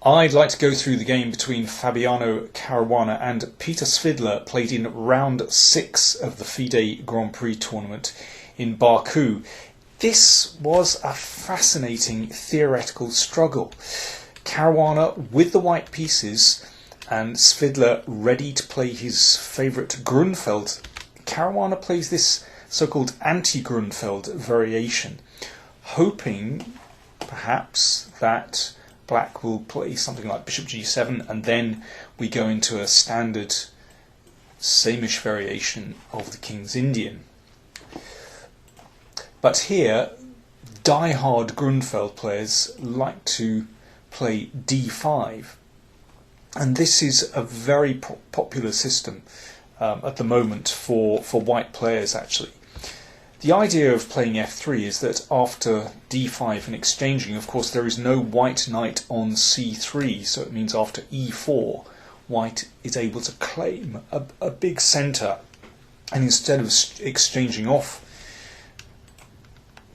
I'd like to go through the game between Fabiano Caruana and Peter Svidler, played in round 6 of the FIDE Grand Prix tournament in Baku. This was a fascinating theoretical struggle. Caruana with the white pieces and Svidler ready to play his favourite Grunfeld. Caruana plays this so-called anti-Grunfeld variation, hoping perhaps that Black will play something like Bishop G7, and then we go into a standard samish variation of the King's Indian. But here, die-hard Grunfeld players like to play D5, and this is a very popular system at the moment for white players actually. The idea of playing f3 is that after d5 and exchanging, of course, there is no white knight on c3, so it means after e4, white is able to claim a big centre, and instead of exchanging off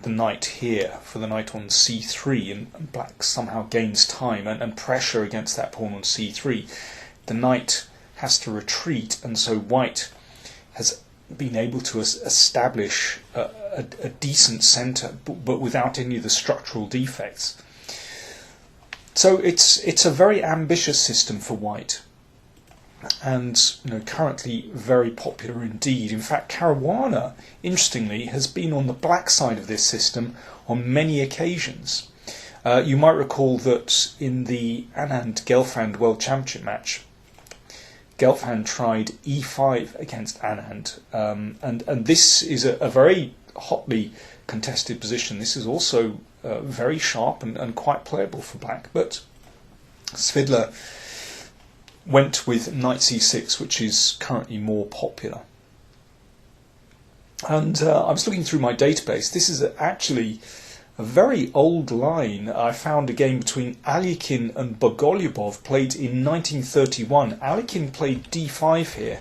the knight here for the knight on c3, and black somehow gains time and pressure against that pawn on c3, the knight has to retreat, and so white has been able to establish a decent centre, but without any of the structural defects. So it's a very ambitious system for white, and currently very popular indeed. In fact, Caruana, interestingly, has been on the black side of this system on many occasions. You might recall that in the Anand-Gelfand World Championship match, Gelfand tried e5 against Anand, and this is a very hotly contested position. This is also very sharp and quite playable for black, but Svidler went with knight c6, which is currently more popular. And I was looking through my database. This is actually a very old line. I found a game between Alyakin and Bogolyubov played in 1931. Alyakin played d5 here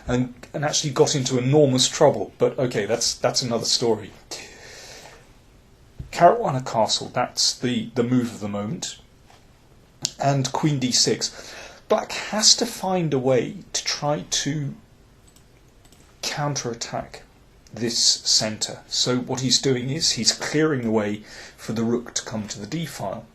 and actually got into enormous trouble. But okay, that's another story. Caruana castle, that's the move of the moment. And queen d6. Black has to find a way to try to counterattack this centre. So what he's doing is he's clearing the way for the rook to come to the d file.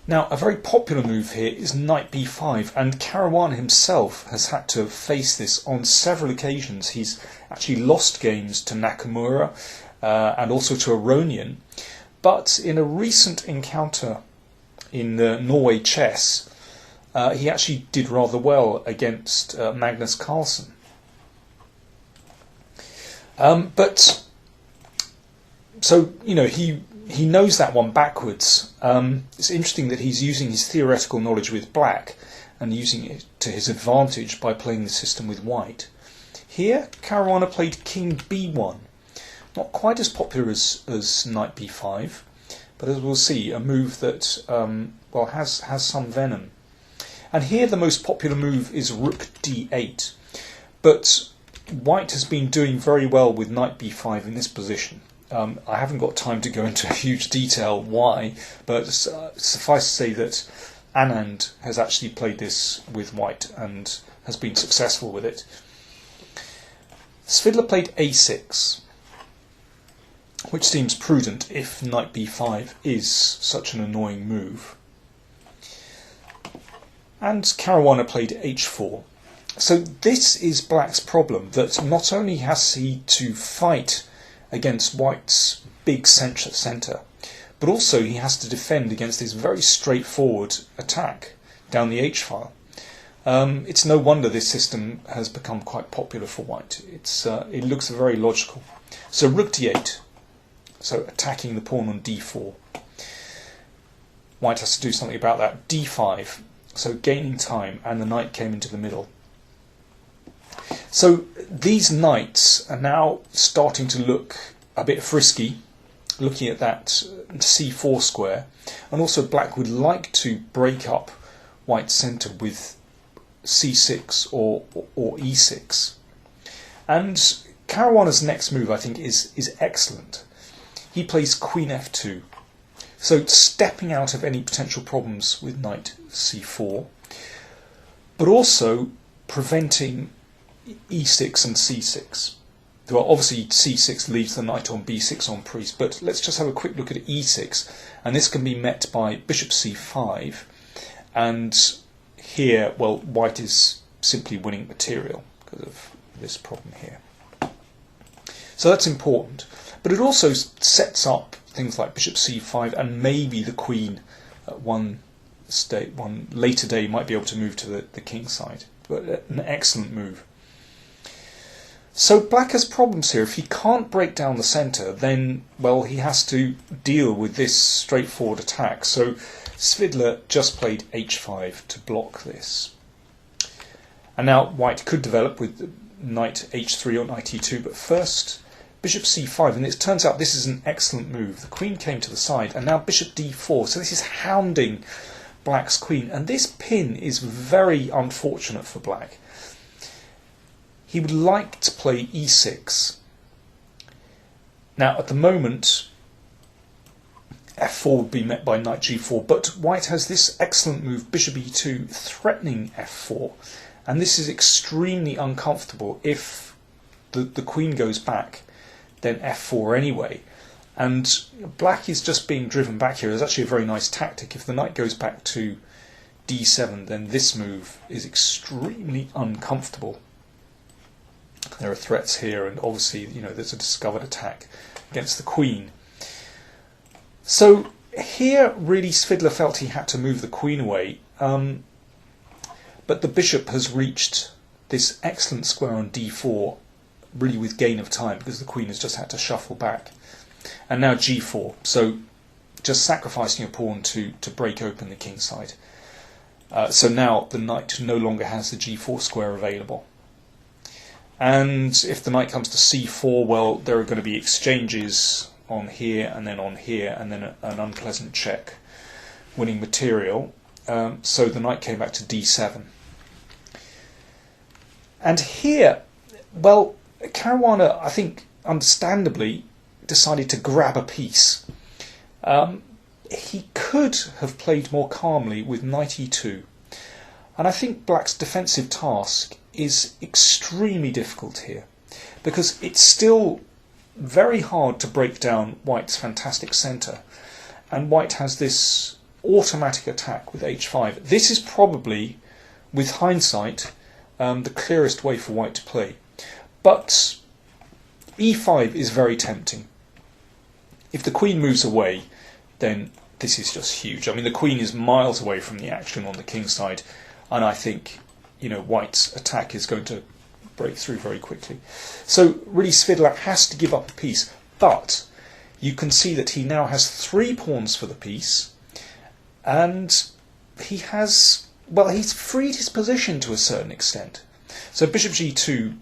Now, a very popular move here is knight b5, and Caruana himself has had to face this on several occasions. He's actually lost games to Nakamura and also to Aronian, but in a recent encounter in Norway chess, he actually did rather well against Magnus Carlsen. But so he knows that one backwards. It's interesting that he's using his theoretical knowledge with black and using it to his advantage by playing the system with white. Here, Caruana played king b1, not quite as popular as knight b5, but as we'll see, a move that has some venom. And here the most popular move is rook d8, but white has been doing very well with knight b5 in this position. I haven't got time to go into huge detail why, but suffice to say that Anand has actually played this with white and has been successful with it. Svidler played a6, which seems prudent if knight b5 is such an annoying move. And Caruana played h4. So this is black's problem, that not only has he to fight against white's big centre, but also he has to defend against this very straightforward attack down the h-file. It's no wonder this system has become quite popular for white. It looks very logical. So rook d8, so attacking the pawn on d4. White has to do something about that. d5, so gaining time, and the knight came into the middle. So these knights are now starting to look a bit frisky, looking at that c4 square, and also black would like to break up white's centre with c6 or e6. And Caruana's next move, I think, is excellent. He plays queen f2. So stepping out of any potential problems with knight c4, but also preventing e6 and c6. Well, obviously c6 leaves the knight on b6 on priest, but let's just have a quick look at e6, and this can be met by bishop c5, and here, well, white is simply winning material because of this problem here. So that's important, but it also sets up things like bishop c5, and maybe the queen at one later day might be able to move to the king side. But an excellent move. So black has problems here. If he can't break down the centre, then, well, he has to deal with this straightforward attack. So Svidler just played h5 to block this. And now white could develop with knight h3 or knight e2, but first bishop c5, and it turns out this is an excellent move. The queen came to the side, and now bishop d4. So this is hounding black's queen, and this pin is very unfortunate for black. He would like to play e6. Now at the moment f4 would be met by knight g4, but white has this excellent move bishop e2 threatening f4, and this is extremely uncomfortable. If the queen goes back, then f4 anyway, and black is just being driven back here. There's actually a very nice tactic. If the knight goes back to d7, then this move is extremely uncomfortable. There are threats here, and obviously, you know, there's a discovered attack against the queen. So here, really, Svidler felt he had to move the queen away, but the bishop has reached this excellent square on d4, really with gain of time, because the queen has just had to shuffle back. And now g4, so just sacrificing a pawn to break open the king side. So now the knight no longer has the g4 square available. And if the knight comes to c4, well, there are going to be exchanges on here, and then an unpleasant check, winning material. So the knight came back to d7. And here, well, Caruana, I think, understandably, decided to grab a piece. He could have played more calmly with knight e2. And I think black's defensive task is extremely difficult here, because it's still very hard to break down white's fantastic centre, and white has this automatic attack with h5. This is probably, with hindsight, the clearest way for white to play. But e5 is very tempting. If the queen moves away, then this is just huge. I mean, the queen is miles away from the action on the king side, and I think, you know, white's attack is going to break through very quickly. So really Svidler has to give up a piece, but you can see that he now has 3 pawns for the piece, and he has, well, he's freed his position to a certain extent. So bishop g2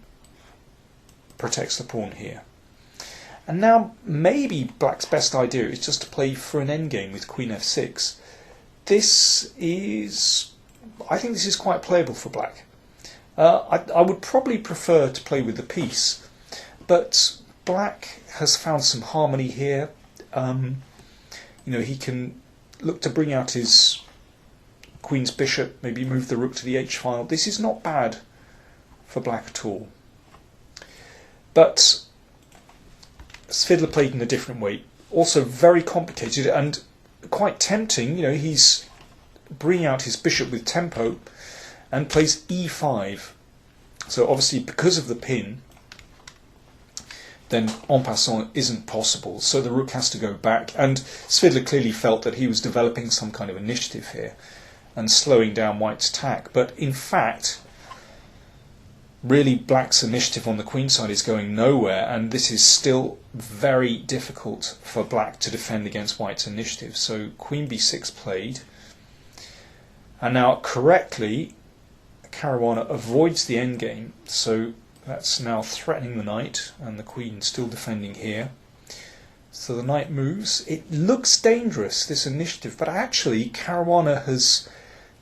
protects the pawn here. And now maybe black's best idea is just to play for an endgame with queen f6. This is, I think this is quite playable for black. I would probably prefer to play with the piece, but black has found some harmony here. You know, he can look to bring out his queen's bishop, maybe move the rook to the h file. This is not bad for black at all. But Svidler played in a different way, also very complicated and quite tempting. You know, he's bringing out his bishop with tempo and plays e5. So obviously, because of the pin, then en passant isn't possible. So the rook has to go back, and Svidler clearly felt that he was developing some kind of initiative here and slowing down white's attack. But in fact, really black's initiative on the queen side is going nowhere, and this is still very difficult for black to defend against white's initiative. So queen b6 played, and now correctly Caruana avoids the endgame, so that's now threatening the knight, and the queen still defending here. So the knight moves. It looks dangerous, this initiative, but actually Caruana has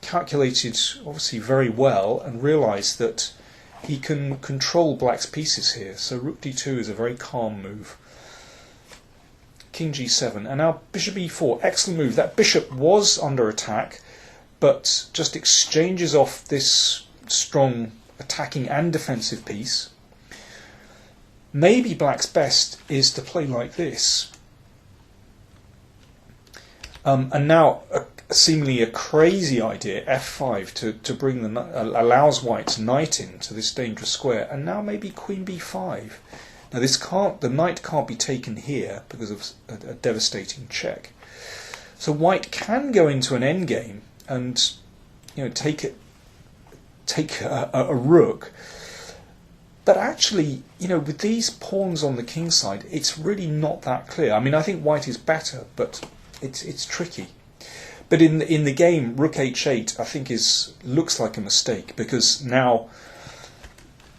calculated obviously very well and realised that he can control black's pieces here. So rook d2 is a very calm move. king g7, and now bishop e4. Excellent move. That bishop was under attack, but just exchanges off this strong attacking and defensive piece. Maybe black's best is to play like this. And now seemingly a crazy idea, f5, to bring allows white's knight into this dangerous square, and now maybe queen b5. Now the knight can't be taken here because of a devastating check. So white can go into an endgame and take a rook. But actually, with these pawns on the king side, it's really not that clear. I mean, I think white is better, but it's tricky. But in the game, rook h8 I think looks like a mistake, because now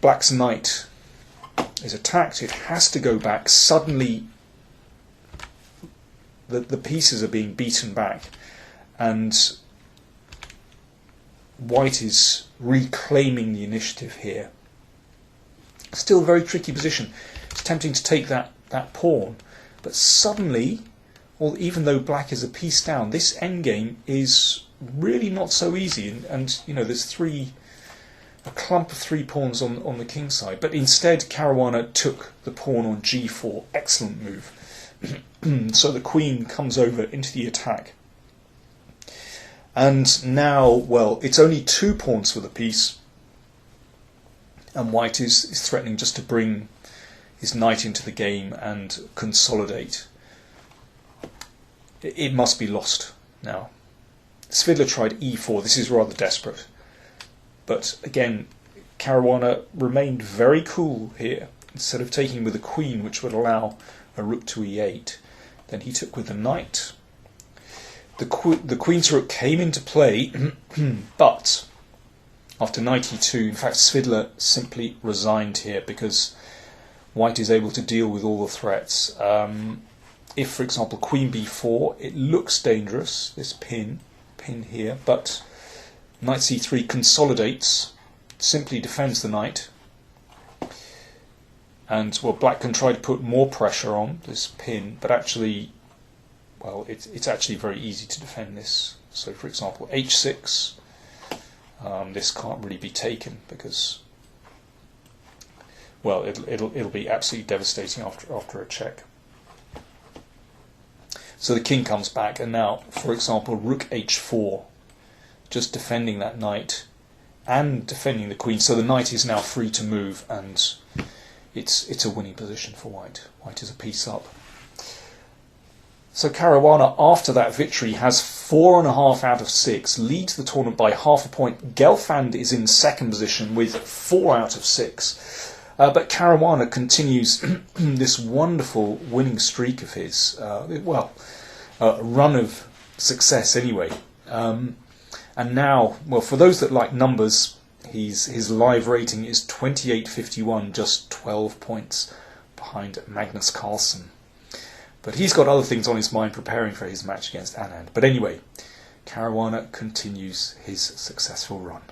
black's knight is attacked. It has to go back. Suddenly the pieces are being beaten back, and white is reclaiming the initiative here. Still a very tricky position. It's tempting to take that pawn, but suddenly, even though black is a piece down, this endgame is really not so easy, and there's a clump of 3 pawns on the king side. But instead Caruana took the pawn on g4. Excellent move. So the queen comes over into the attack, and now, well, it's only 2 pawns for the piece, and white is threatening just to bring his knight into the game and consolidate. It must be lost now. Svidler tried e4. This is rather desperate. But again, Caruana remained very cool here. Instead of taking with a queen, which would allow a rook to e8, then he took with the knight. The queen's rook came into play, but after knight e2, in fact, Svidler simply resigned here because white is able to deal with all the threats. If, for example, queen b4, it looks dangerous, this pin here, but knight c3 consolidates, simply defends the knight, and, well, black can try to put more pressure on this pin, but actually, well, it's actually very easy to defend this. So, for example, h6, this can't really be taken because, well, it'll be absolutely devastating after a check. So the king comes back, and now, for example, rook h4, just defending that knight and defending the queen. So the knight is now free to move, and it's a winning position for white. White is a piece up. So Caruana, after that victory, has 4.5 out of 6, leads the tournament by half a point. Gelfand is in second position with 4 out of 6. But Caruana continues this wonderful winning streak of his, run of success anyway. And now, well, for those that like numbers, his live rating is 28.51, just 12 points behind Magnus Carlsen. But he's got other things on his mind preparing for his match against Anand. But anyway, Caruana continues his successful run.